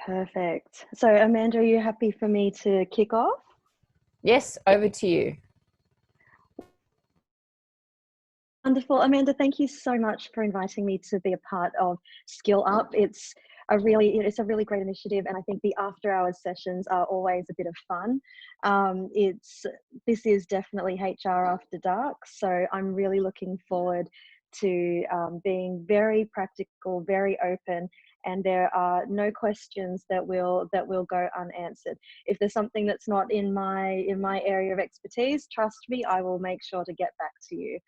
Perfect. So Amanda, are you happy for me to kick off? Yes, over to you. Wonderful. Amanda, thank you so much for inviting me to be a part of Skill Up. It's a really great initiative, and I think the after hours sessions are always a bit of fun. This is definitely HR after dark, so I'm really looking forward to being very practical, very open, and there are no questions that will go unanswered. If there's something that's not in my area of expertise, trust me, I will make sure to get back to you.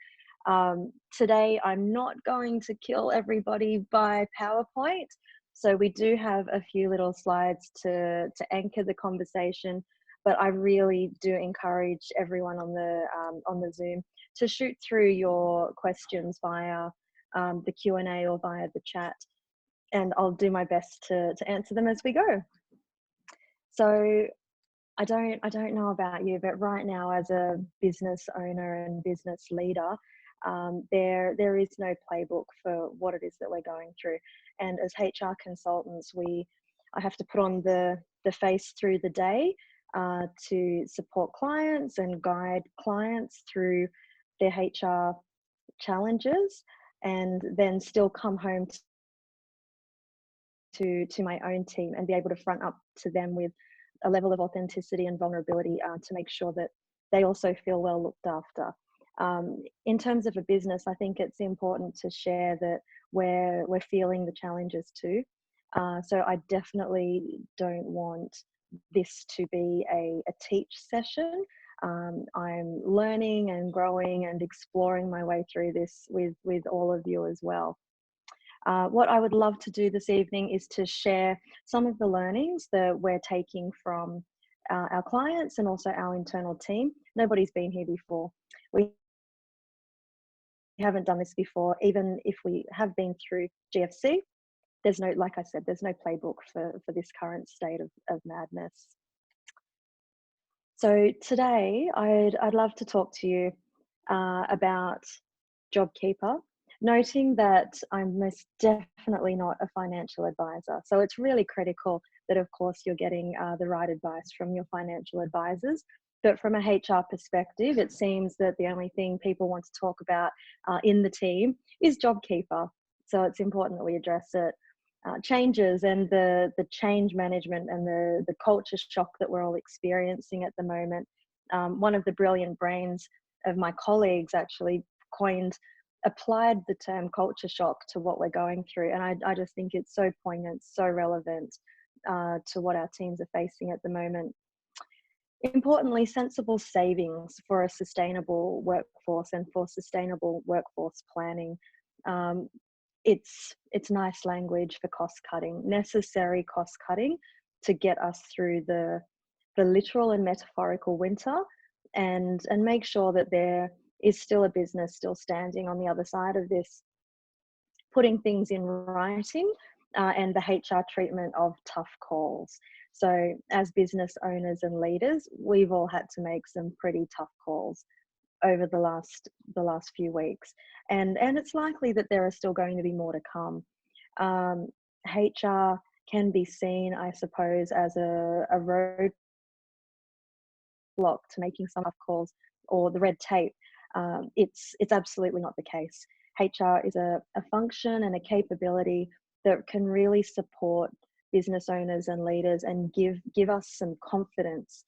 Today, I'm not going to kill everybody by PowerPoint. So we do have a few little slides to anchor the conversation, but I really do encourage everyone on the Zoom to shoot through your questions via the Q&A or via the chat, and I'll do my best to answer them as we go. So I don't know about you, but right now as a business owner and business leader, there is no playbook for what it is that we're going through. And as HR consultants, I have to put on the face through the day to support clients and guide clients through their HR challenges, and then still come home to my own team and be able to front up to them with a level of authenticity and vulnerability to make sure that they also feel well looked after. In terms of a business, I think it's important to share that we're feeling the challenges too. So I definitely don't want this to be a teach session. I'm learning and growing and exploring my way through this with all of you as well. What I would love to do this evening is to share some of the learnings that we're taking from our clients and also our internal team. Nobody's been here before. We haven't done this before. Even if we have been through GFC, there's no, like I said, there's no playbook for this current state of madness. So today, I'd love to talk to you about JobKeeper, noting that I'm most definitely not a financial advisor. So it's really critical that, of course, you're getting the right advice from your financial advisors. But from a HR perspective, it seems that the only thing people want to talk about in the team is JobKeeper. So it's important that we address it. Changes and the change management and the culture shock that we're all experiencing at the moment. One of the brilliant brains of my colleagues actually applied the term culture shock to what we're going through, and I just think it's so poignant, so relevant to what our teams are facing at the moment. Importantly, sensible savings for a sustainable workforce and for sustainable workforce planning. It's nice language for cost cutting, necessary cost cutting to get us through the literal and metaphorical winter, and make sure that there is still a business still standing on the other side of this, putting things in writing and the HR treatment of tough calls. So as business owners and leaders, we've all had to make some pretty tough calls over the last few weeks, and it's likely that there are still going to be more to come. HR can be seen, I suppose, as a roadblock to making some tough calls or the red tape. It's absolutely not the case. HR is a function and a capability that can really support business owners and leaders and give us some confidence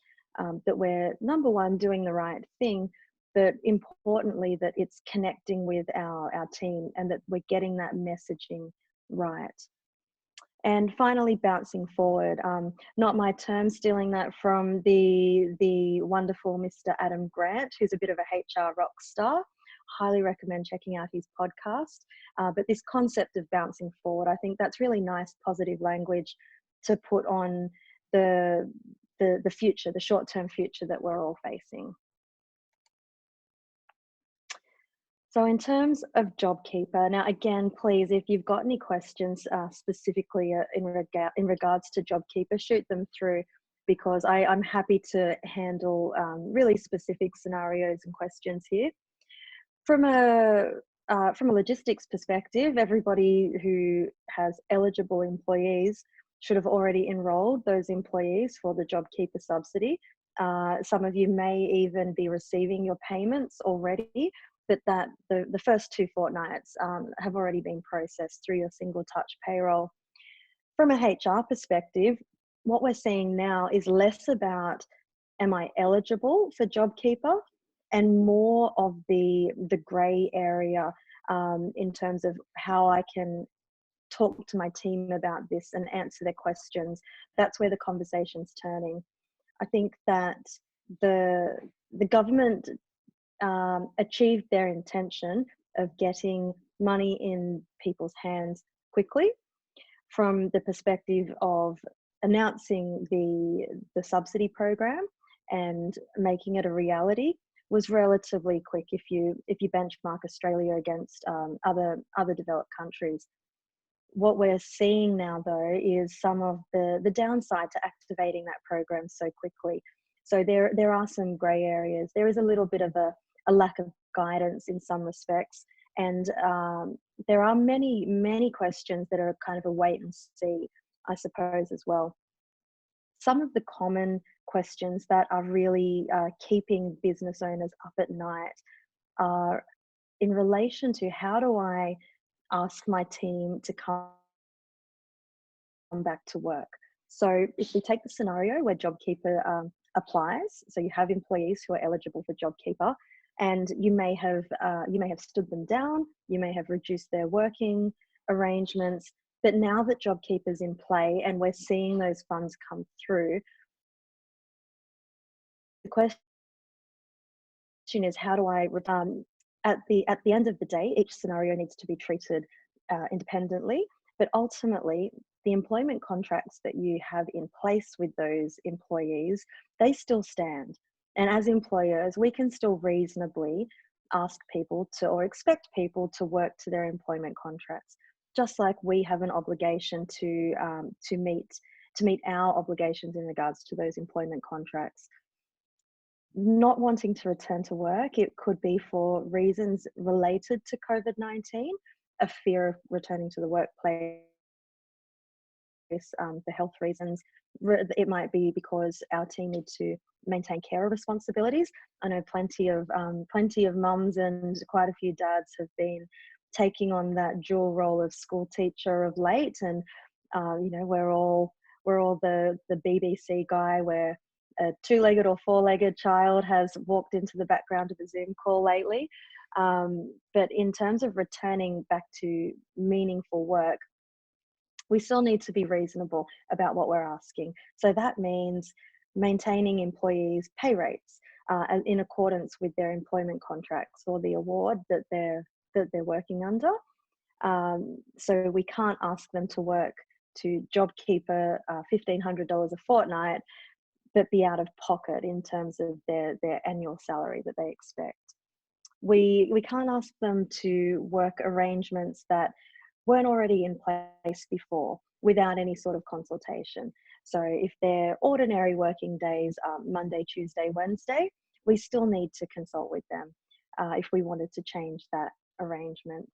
that we're, number one, doing the right thing, but importantly that it's connecting with our team and that we're getting that messaging right. And finally, bouncing forward, not my term, stealing that from the wonderful Mr. Adam Grant, who's a bit of a HR rock star. Highly recommend checking out his podcast. But this concept of bouncing forward, I think that's really nice, positive language to put on the future, the short-term future that we're all facing. So in terms of JobKeeper, now again, please, if you've got any questions specifically in regards to JobKeeper, shoot them through, because I'm happy to handle really specific scenarios and questions here. From a logistics perspective, everybody who has eligible employees should have already enrolled those employees for the JobKeeper subsidy. Some of you may even be receiving your payments already, but that the first 2 fortnights have already been processed through your single touch payroll. From a HR perspective, what we're seeing now is less about, am I eligible for JobKeeper, and more of the grey area in terms of how I can talk to my team about this and answer their questions. That's where the conversation's turning. I think that the government achieved their intention of getting money in people's hands quickly, from the perspective of announcing the subsidy program and making it a reality was relatively quick if you benchmark Australia against other developed countries. What we're seeing now, though, is some of the downside to activating that program so quickly. So there are some grey areas. There is a little bit of a lack of guidance in some respects, and there are many questions that are kind of a wait and see, I suppose, as well. Some of the common questions that are really keeping business owners up at night are in relation to, how do I ask my team to come back to work? So if we take the scenario where JobKeeper applies, so you have employees who are eligible for JobKeeper, and you may have stood them down, you may have reduced their working arrangements, but now that JobKeeper's in play and we're seeing those funds come through, the question is, how do I at the end of the day, each scenario needs to be treated independently, but ultimately the employment contracts that you have in place with those employees, they still stand. And as employers, we can still reasonably ask people to, or expect people to, work to their employment contracts, just like we have an obligation to meet our obligations in regards to those employment contracts. Not wanting to return to work, it could be for reasons related to COVID-19, a fear of returning to the workplace, for health reasons. It might be because our team need to maintain carer responsibilities. I know plenty of mums and quite a few dads have been taking on that dual role of school teacher of late, and we're all the BBC guy where a 2-legged or 4-legged child has walked into the background of a Zoom call lately. But in terms of returning back to meaningful work, we still need to be reasonable about what we're asking. So that means maintaining employees' pay rates in accordance with their employment contracts or the award that they're working under. So we can't ask them to work to JobKeeper $1,500 a fortnight, but be out of pocket in terms of their annual salary that they expect. We can't ask them to work arrangements that weren't already in place before without any sort of consultation. So if their ordinary working days are Monday, Tuesday, Wednesday, we still need to consult with them if we wanted to change that arrangement.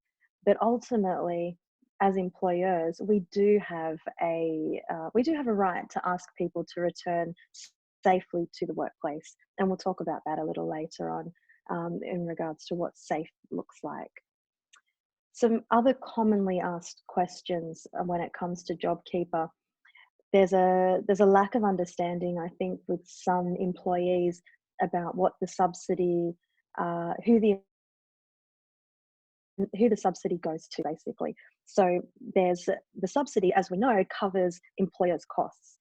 But ultimately, as employers, we do have a right to ask people to return safely to the workplace, and we'll talk about that a little later on in regards to what safe looks like. Some other commonly asked questions when it comes to JobKeeper. There's a lack of understanding, I think, with some employees about what the subsidy, who the subsidy goes to, basically. So there's the subsidy, as we know, covers employers' costs,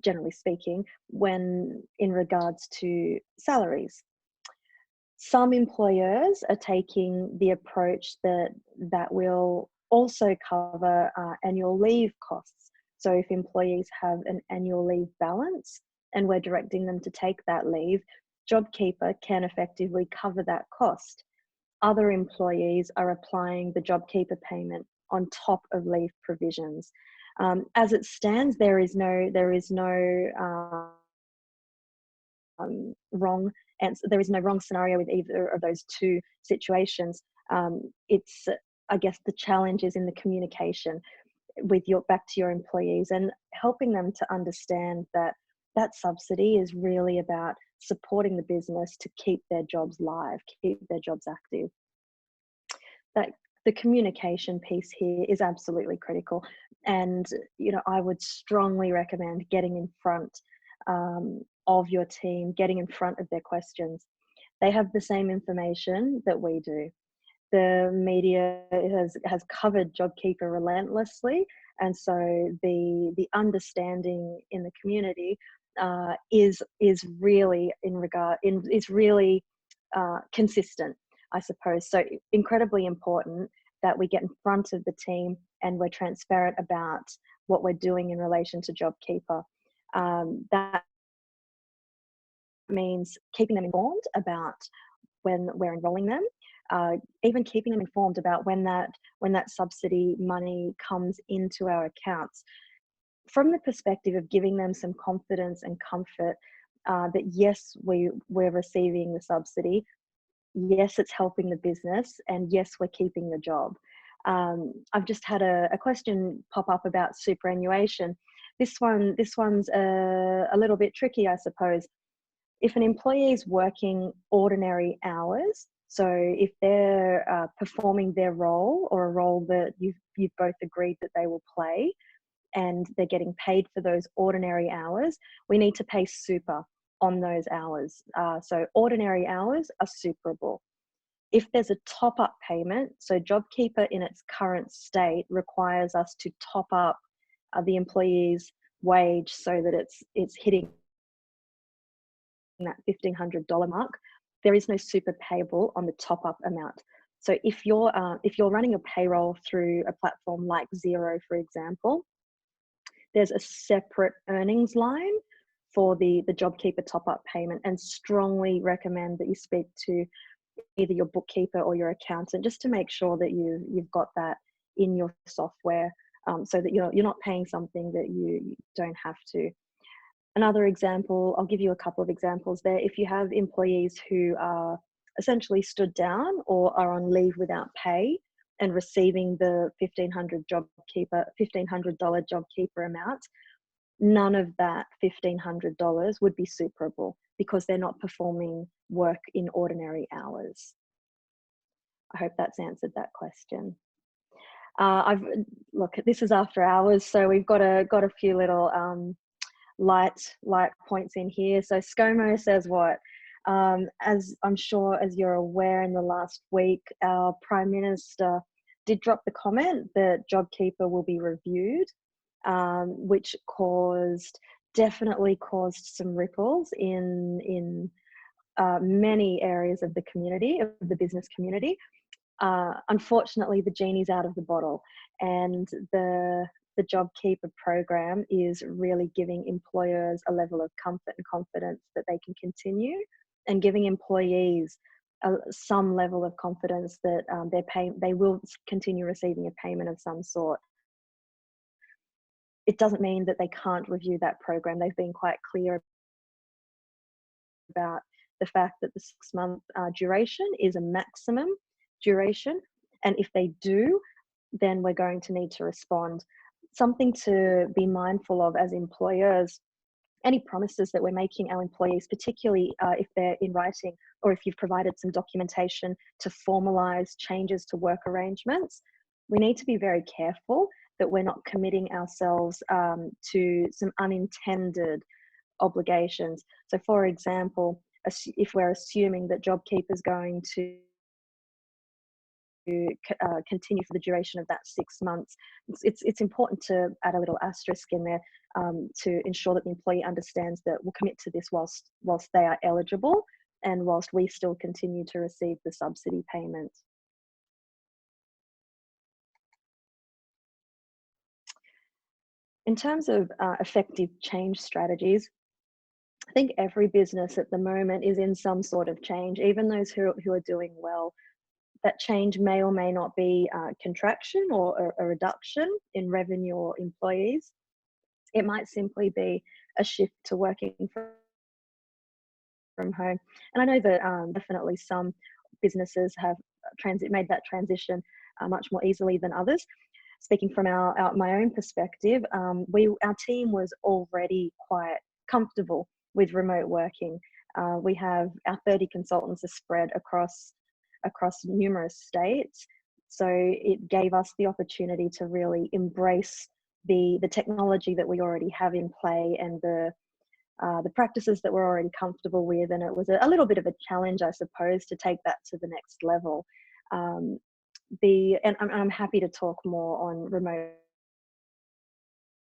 generally speaking, when in regards to salaries. Some employers are taking the approach that will also cover annual leave costs. So if employees have an annual leave balance and we're directing them to take that leave, JobKeeper can effectively cover that cost. Other employees are applying the JobKeeper payment on top of leave provisions. As it stands, there is no wrong answer. There is no wrong scenario with either of those two situations. It's, I guess, the challenge is in the communication. back to your employees, and helping them to understand that that subsidy is really about supporting the business to keep their jobs live, keep their jobs active. That the communication piece here is absolutely critical, and I would strongly recommend getting in front of your team, getting in front of their questions. They have the same information that we do. The media has covered JobKeeper relentlessly, and so the understanding in the community is really consistent, I suppose. So incredibly important that we get in front of the team and we're transparent about what we're doing in relation to JobKeeper. That means keeping them informed about when we're enrolling them, even keeping them informed about when that subsidy money comes into our accounts, from the perspective of giving them some confidence and comfort that yes, we're receiving the subsidy, yes, it's helping the business, and yes, we're keeping the job. I've just had a question pop up about superannuation. This one's a little bit tricky, I suppose. If an employee is working ordinary hours, so if they're performing their role, or a role that you've both agreed that they will play, and they're getting paid for those ordinary hours, we need to pay super on those hours. So ordinary hours are superable. If there's a top-up payment, so JobKeeper in its current state requires us to top up the employee's wage so that it's hitting that $1,500 mark, there is no super payable on the top-up amount. So if you're running your payroll through a platform like Xero, for example, there's a separate earnings line for the JobKeeper top-up payment, and strongly recommend that you speak to either your bookkeeper or your accountant just to make sure that you've got that in your software, so that you're not paying something that you don't have to. Another example, I'll give you a couple of examples there. If you have employees who are essentially stood down or are on leave without pay and receiving the $1,500 JobKeeper amount, none of that $1,500 would be superable because they're not performing work in ordinary hours. I hope that's answered that question. Look, this is after hours, so we've got a few little light points in here. So ScoMo says what? As I'm sure as you're aware, in the last week, our Prime Minister did drop the comment that JobKeeper will be reviewed, which definitely caused some ripples in many areas of the business community. Unfortunately, the genie's out of the bottle, and the JobKeeper program is really giving employers a level of comfort and confidence that they can continue, and giving employees some level of confidence that they will continue receiving a payment of some sort. It doesn't mean that they can't review that program. They've been quite clear about the fact that the 6-month duration is a maximum duration, and if they do, then we're going to need to respond. Something to be mindful of as employers: any promises that we're making our employees, particularly if they're in writing, or if you've provided some documentation to formalize changes to work arrangements, we need to be very careful that we're not committing ourselves to some unintended obligations. So for example, if we're assuming that JobKeeper is going to continue for the duration of that 6 months, it's important to add a little asterisk in there to ensure that the employee understands that we'll commit to this whilst they are eligible, and whilst we still continue to receive the subsidy payment. In terms of effective change strategies, I think every business at the moment is in some sort of change, even those who are doing well. That change may or may not be contraction or a reduction in revenue or employees. It might simply be a shift to working from home. And I know that definitely some businesses have made that transition much more easily than others. speaking from my own perspective, our team was already quite comfortable with remote working. We have our 30 consultants are spread across numerous states, so it gave us the opportunity to really embrace the technology that we already have in play and the practices that we're already comfortable with. And it was a little bit of a challenge, I suppose, to take that to the next level. And I'm happy to talk more on remote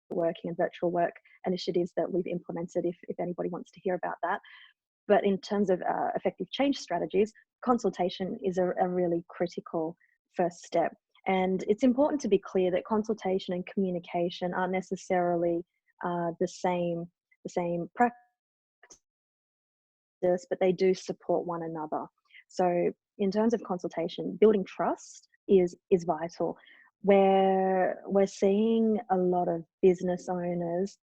working and virtual work initiatives that we've implemented if anybody wants to hear about that. But in terms of effective change strategies, consultation is a really critical first step. And it's important to be clear that consultation and communication aren't necessarily the same practice, but they do support one another. So in terms of consultation, building trust is vital. Where we're seeing a lot of business owners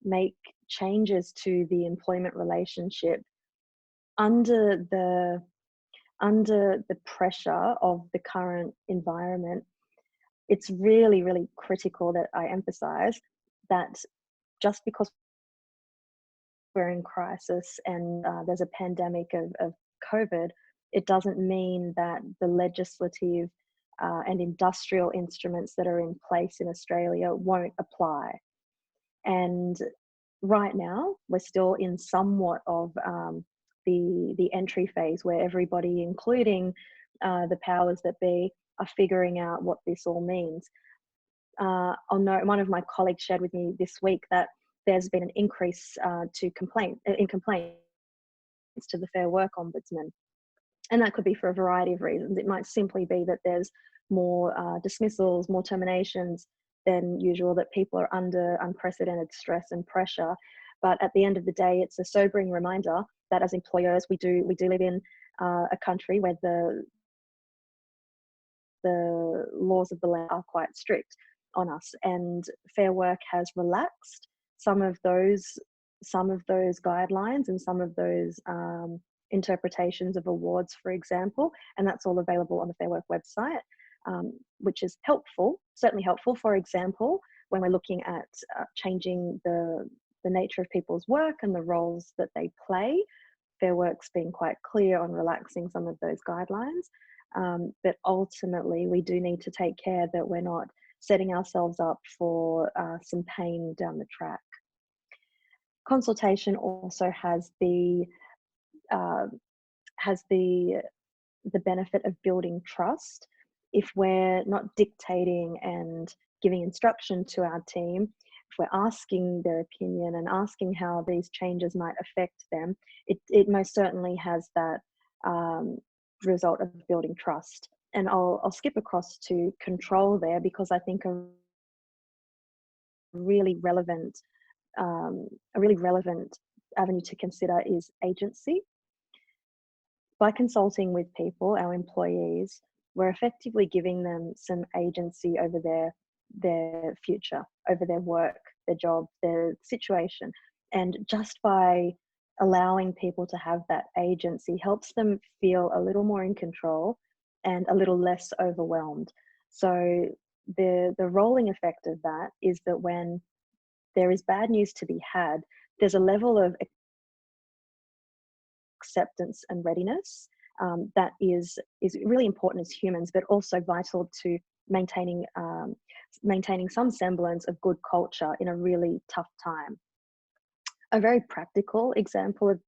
make changes to the employment relationship under the pressure of the current environment. It's really, really critical that I emphasize that just because we're in crisis and there's a pandemic of COVID, it doesn't mean that the legislative and industrial instruments that are in place in Australia won't apply. And right now, we're still in somewhat of the entry phase where everybody, including the powers that be, are figuring out what this all means. I'll note one of my colleagues shared with me this week that there's been an increase in complaints to the Fair Work Ombudsman. And that could be for a variety of reasons. It might simply be that there's more dismissals, more terminations than usual, that people are under unprecedented stress and pressure. But at the end of the day, it's a sobering reminder that as employers, we do live in a country where the laws of the land are quite strict on us, and Fair Work has relaxed some of those guidelines and some of those interpretations of awards, for example, and that's all available on the Fair Work website, which is helpful, certainly helpful. For example, when we're looking at changing the nature of people's work and the roles that they play, Fair Work's been quite clear on relaxing some of those guidelines. But ultimately, we do need to take care that we're not setting ourselves up for some pain down the track. Consultation also has the benefit of building trust. If we're not dictating and giving instruction to our team, if we're asking their opinion and asking how these changes might affect them, it most certainly has that result of building trust. And I'll skip across to control there, because I think a really relevant avenue to consider is agency. By consulting with people, our employees, we're effectively giving them some agency over their future, over their work, their job, their situation. And just by allowing people to have that agency helps them feel a little more in control and a little less overwhelmed. So the rolling effect of that is that when there is bad news to be had, there's a level of acceptance and readiness that is really important as humans, but also vital to maintaining some semblance of good culture in a really tough time. A very practical example of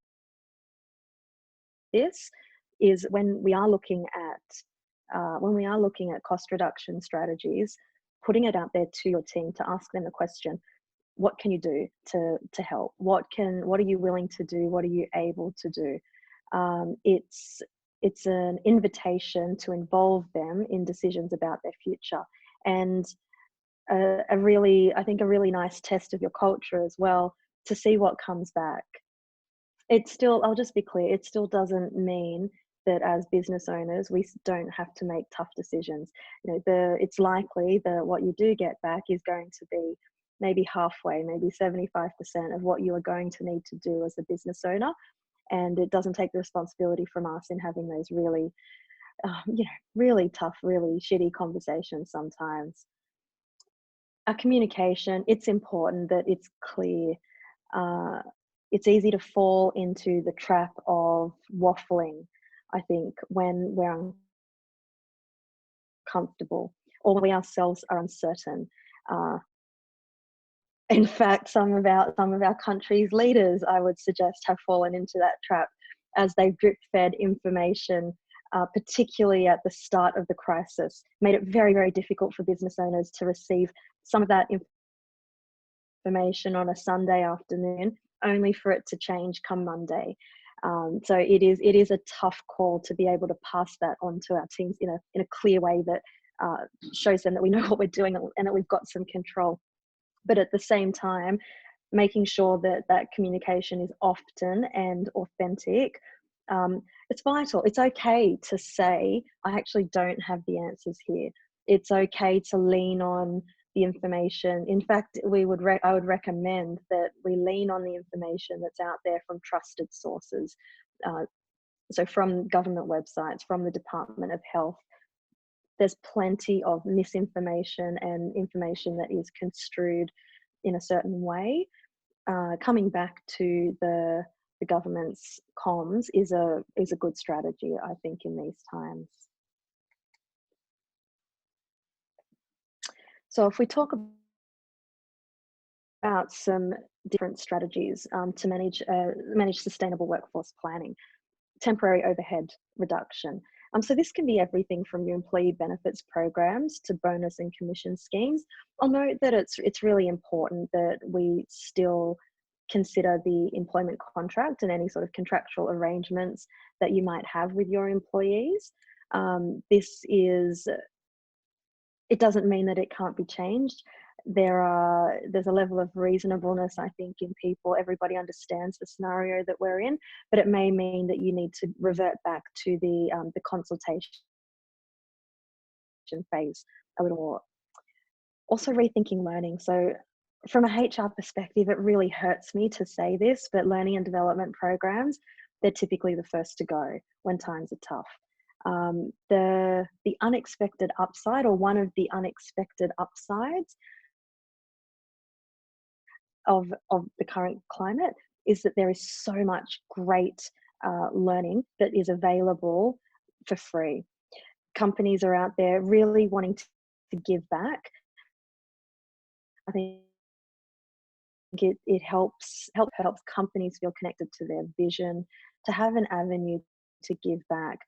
this is when we are looking at cost reduction strategies, putting it out there to your team to ask them the question, what can you do to help? What are you willing to do? What are you able to do? It's an invitation to involve them in decisions about their future, and a really nice test of your culture as well, to see what comes back. I'll just be clear, it still doesn't mean that as business owners we don't have to make tough decisions. It's likely that what you do get back is going to be maybe halfway, maybe 75% of what you are going to need to do as a business owner. And it doesn't take the responsibility from us in having those really, really tough, really shitty conversations sometimes. our communication, it's important that it's clear. Uh, it's easy to fall into the trap of waffling, I think, when we're uncomfortable or when we ourselves are uncertain. Uh, in fact, some of our country's leaders, I would suggest, have fallen into that trap as they've drip-fed information, particularly at the start of the crisis, made it very, very difficult for business owners to receive some of that information on a Sunday afternoon, only for it to change come Monday. So it is a tough call to be able to pass that on to our teams in a clear way that shows them that we know what we're doing and that we've got some control. But at the same time, making sure that that communication is often and authentic. It's vital. It's okay to say, I actually don't have the answers here. It's okay to lean on the information. In fact, I would recommend that we lean on the information that's out there from trusted sources. So from government websites, from the Department of Health. There's plenty of misinformation and information that is construed in a certain way. Coming back to the government's comms is a good strategy, I think, in these times. So if we talk about some different strategies to manage sustainable workforce planning, temporary overhead reduction. So this can be everything from your employee benefits programs to bonus and commission schemes. I'll note that it's really important that we still consider the employment contract and any sort of contractual arrangements that you might have with your employees. It doesn't mean that it can't be changed. There's a level of reasonableness, I think, in people. Everybody understands the scenario that we're in, but it may mean that you need to revert back to the consultation phase a little more. Also, rethinking learning. So from a HR perspective, it really hurts me to say this, but learning and development programs, they're typically the first to go when times are tough. The unexpected upside, or one of the unexpected upsides of the current climate, is that there is so much great learning that is available for free. Companies are out there really wanting to give back. I think it helps companies feel connected to their vision, to have an avenue to give back.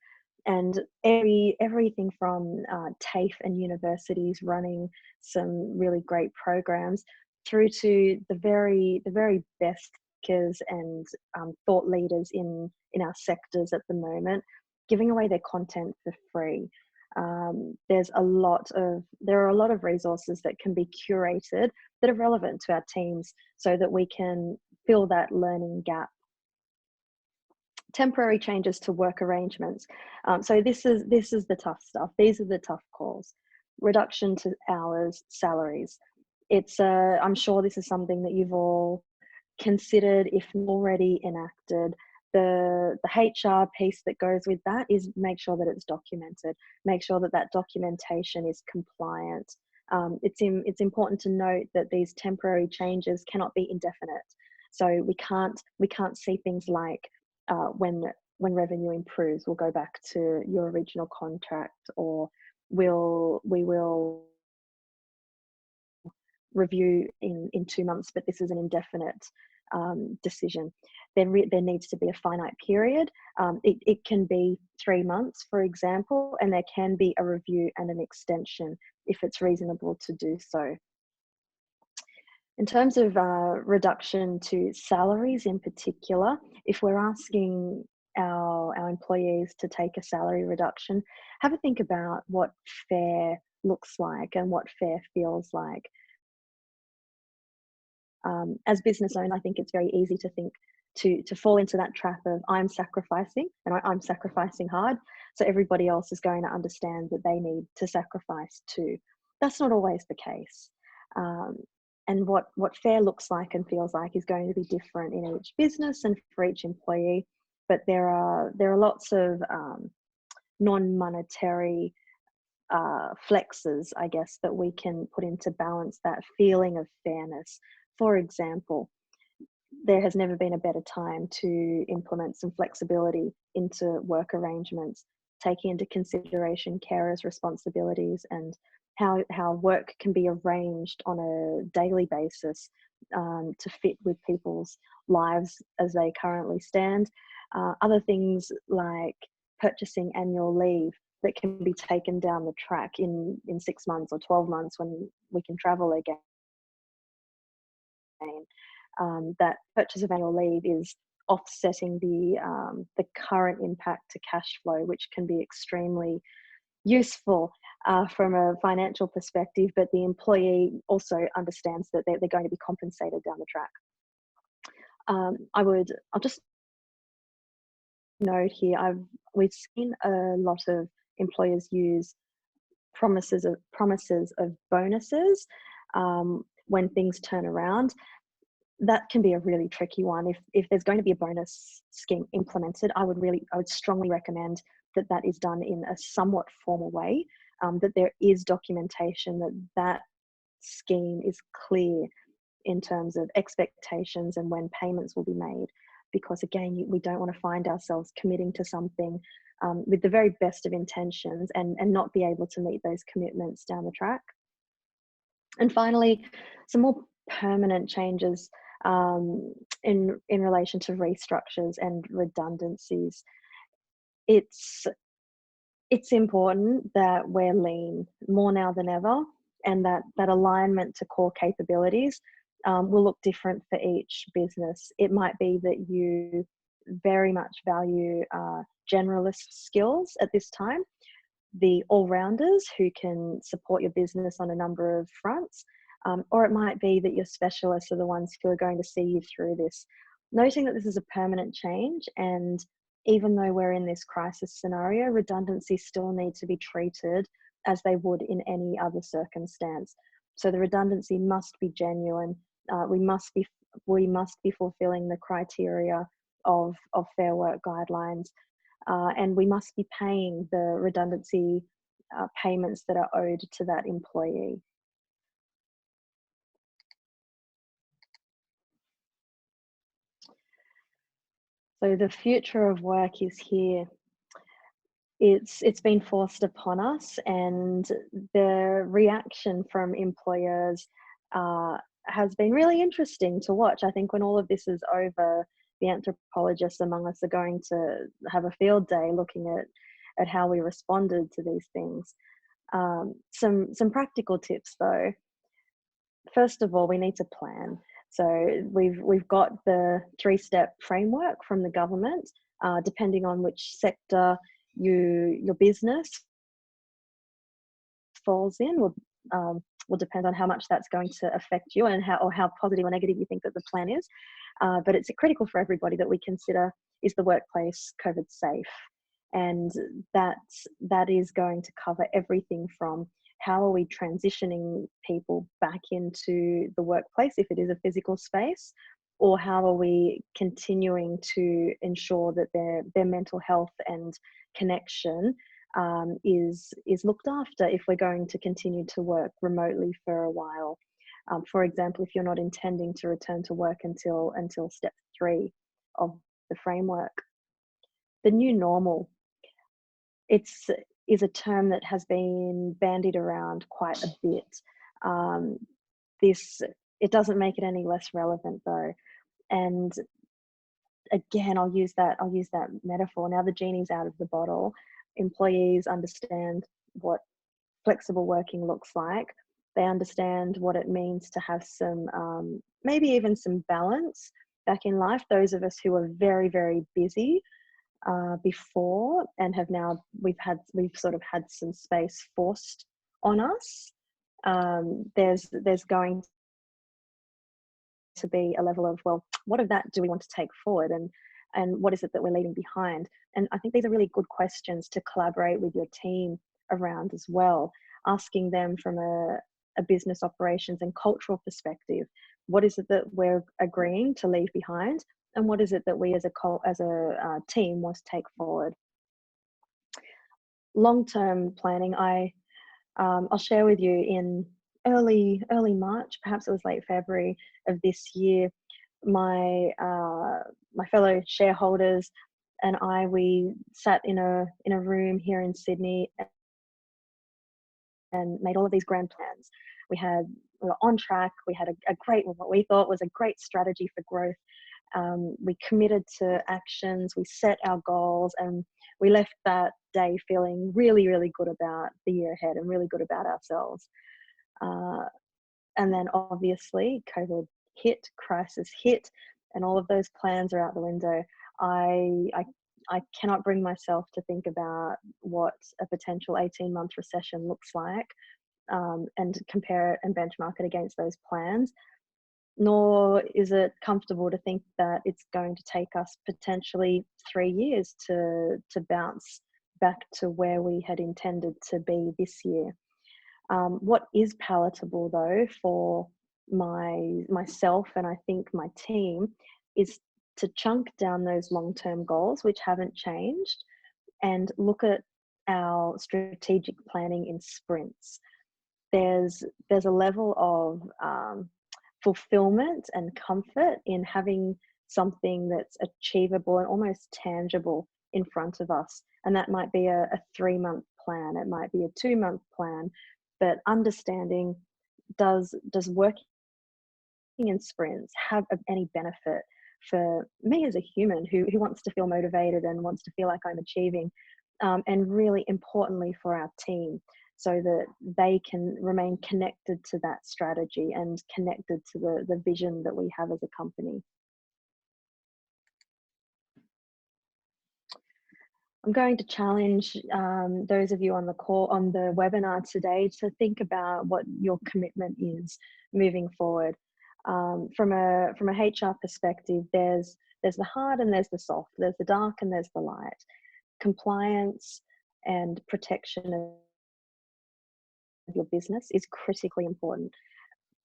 And everything from TAFE and universities running some really great programs, through to the very best thinkers and thought leaders in our sectors at the moment, giving away their content for free. There are a lot of resources that can be curated that are relevant to our teams so that we can fill that learning gap. Temporary changes to work arrangements. So this is the tough stuff. These are the tough calls. Reduction to hours, salaries. I'm sure this is something that you've all considered, if already enacted. The HR piece that goes with that is make sure that it's documented, make sure that that documentation is compliant. It's important to note that these temporary changes cannot be indefinite. So we can't see things like when revenue improves, we'll go back to your original contract, or we will review in 2 months, but this is an indefinite decision. There needs to be a finite period. It can be 3 months, for example, and there can be a review and an extension if it's reasonable to do so. In terms of reduction to salaries in particular, if we're asking our employees to take a salary reduction, have a think about what fair looks like and what fair feels like. As business owner, I think it's very easy to think to fall into that trap of I'm sacrificing, and I'm sacrificing hard, so everybody else is going to understand that they need to sacrifice too. That's not always the case. And what fair looks like and feels like is going to be different in each business and for each employee. But there are lots of non-monetary flexes, I guess, that we can put into balance that feeling of fairness. For example, there has never been a better time to implement some flexibility into work arrangements, taking into consideration carers' responsibilities and how work can be arranged on a daily basis to fit with people's lives as they currently stand. Other things like purchasing annual leave that can be taken down the track in 6 months or 12 months when we can travel again. That purchase of annual leave is offsetting the current impact to cash flow, which can be extremely useful from a financial perspective, but the employee also understands that they're going to be compensated down the track. I'll just note here, we've seen a lot of employers use promises of bonuses when things turn around. That can be a really tricky one. If there's going to be a bonus scheme implemented, I would strongly recommend that is done in a somewhat formal way, that there is documentation that scheme is clear in terms of expectations and when payments will be made. Because again, we don't want to find ourselves committing to something with the very best of intentions and not be able to meet those commitments down the track. And finally, some more permanent changes in relation to restructures and redundancies. It's important that we're lean more now than ever, and that alignment to core capabilities will look different for each business. It might be that you very much value generalist skills at this time, the all-rounders who can support your business on a number of fronts, or it might be that your specialists are the ones who are going to see you through this. Noting that this is a permanent change, and even though we're in this crisis scenario, redundancies still need to be treated as they would in any other circumstance. So the redundancy must be genuine. We must be fulfilling the criteria of Fair Work guidelines, and we must be paying the redundancy payments that are owed to that employee. So the future of work is here. It's been forced upon us, and the reaction from employers has been really interesting to watch. I think when all of this is over, the anthropologists among us are going to have a field day looking at how we responded to these things. Some practical tips though. First of all, we need to plan. So we've got the 3-step framework from the government, depending on which sector your business falls in will depend on how much that's going to affect you and how positive or negative you think that the plan is. But it's critical for everybody that we consider, is the workplace COVID safe? And that is going to cover everything from how are we transitioning people back into the workplace if it is a physical space, or how are we continuing to ensure that their mental health and connection is looked after if we're going to continue to work remotely for a while. For example, if you're not intending to return to work until step 3 of the framework. The new normal, is a term that has been bandied around quite a bit. It doesn't make it any less relevant though. And again, I'll use that metaphor. Now the genie's out of the bottle. Employees understand what flexible working looks like. They understand what it means to have some, maybe even some balance back in life. Those of us who are very, very busy before and have now, we've sort of had some space forced on us. There's going to be a level of, well, what of that do we want to take forward, and what is it that we're leaving behind? And I think these are really good questions to collaborate with your team around as well, asking them from a business operations and cultural perspective, what is it that we're agreeing to leave behind, and what is it that we as a team must take forward. Long-term planning, I I'll share with you in early March, perhaps it was late February of this year, my fellow shareholders and we sat in a room here in Sydney and made all of these grand plans. We were on track. We had a great, what we thought was a great strategy for growth. We committed to actions, we set our goals, and we left that day feeling really, really good about the year ahead and really good about ourselves. And then obviously COVID hit, crisis hit, and all of those plans are out the window. I cannot bring myself to think about what a potential 18-month recession looks like, and compare it and benchmark it against those plans. Nor is it comfortable to think that it's going to take us potentially 3 years to bounce back to where we had intended to be this year. What is palatable though for myself and I think my team is to chunk down those long-term goals which haven't changed and look at our strategic planning in sprints. There's a level of fulfillment and comfort in having something that's achievable and almost tangible in front of us, and that might be a 3-month plan, it might be a 2-month plan, but understanding, does working in sprints have any benefit for me as a human who wants to feel motivated and wants to feel like I'm achieving, and really importantly for our team, so that they can remain connected to that strategy and connected to the vision that we have as a company. I'm going to challenge those of you on the call, on the webinar today, to think about what your commitment is moving forward. From a HR perspective, there's the hard and there's the soft, there's the dark and there's the light. Compliance and protection of your business is critically important,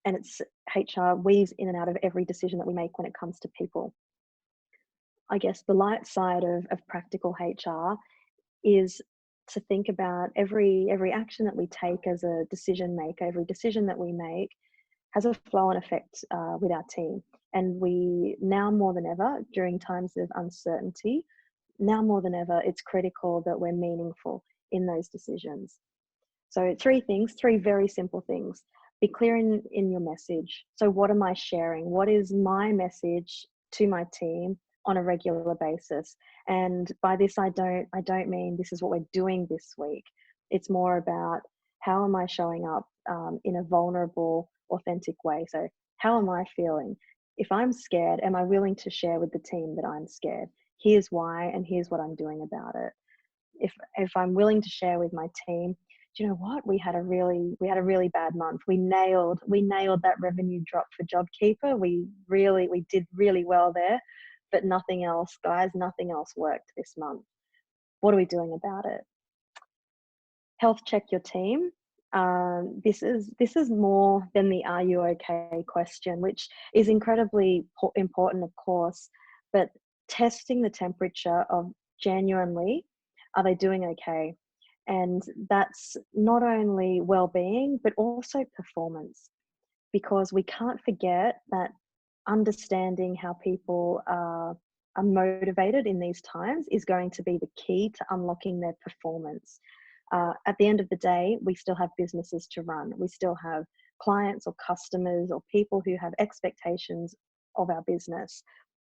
and HR weaves in and out of every decision that we make when it comes to people. I guess the light side of practical HR is to think about every action that we take as a decision maker, every decision that we make has a flow and effect with our team. And we now more than ever, during times of uncertainty, now more than ever, it's critical that we're meaningful in those decisions. So 3 things, 3 very simple things. Be clear in your message. So what am I sharing? What is my message to my team on a regular basis? And by this, I don't mean this is what we're doing this week. It's more about how am I showing up in a vulnerable, authentic way. So how am I feeling? If I'm scared, am I willing to share with the team that I'm scared? Here's why, and here's what I'm doing about it. If I'm willing to share with my team, do you know what? We had a really bad month. We nailed that revenue drop for JobKeeper. We did really well there, but nothing else, guys, nothing else worked this month. What are we doing about it? Health check your team. This is more than the "Are you okay?" question, which is incredibly important, of course, but testing the temperature of genuinely, are they doing okay? And that's not only well-being, but also performance, because we can't forget that understanding how people are motivated in these times is going to be the key to unlocking their performance. At the end of the day, we still have businesses to run. We still have clients or customers or people who have expectations of our business.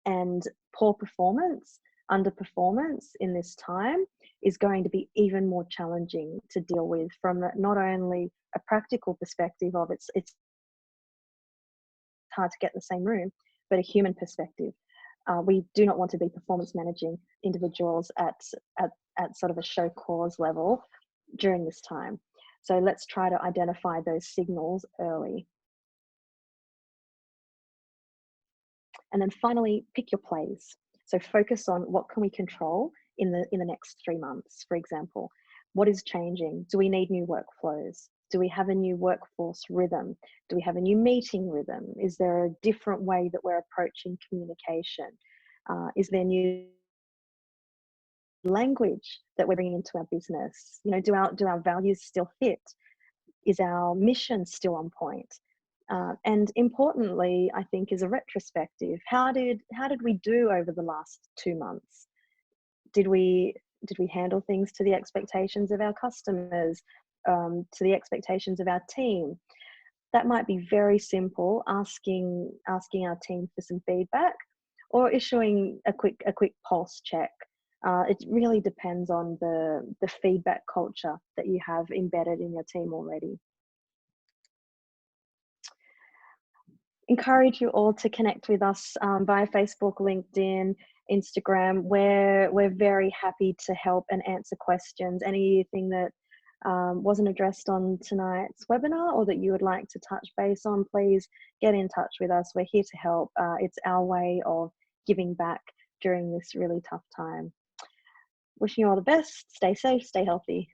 And poor performance, underperformance in this time is going to be even more challenging to deal with, from not only a practical perspective of it's hard to get in the same room, but a human perspective. We do not want to be performance managing individuals at sort of a show cause level during this time. So let's try to identify those signals early. And then finally, pick your plays. So focus on what can we control in the next 3 months, for example. What is changing? Do we need new workflows? Do we have a new workforce rhythm? Do we have a new meeting rhythm? Is there a different way that we're approaching communication? Is there new language that we're bringing into our business? You know, do our values still fit? Is our mission still on point? And importantly, I think, is a retrospective. How did we do over the last 2 months? Did we handle things to the expectations of our customers, to the expectations of our team? That might be very simple, asking our team for some feedback, or issuing a quick pulse check. It really depends on the feedback culture that you have embedded in your team already. Encourage you all to connect with us via Facebook, LinkedIn, Instagram. We're very happy to help and answer questions. Anything that wasn't addressed on tonight's webinar or that you would like to touch base on, please get in touch with us. We're here to help. It's our way of giving back during this really tough time. Wishing you all the best. Stay safe, stay healthy.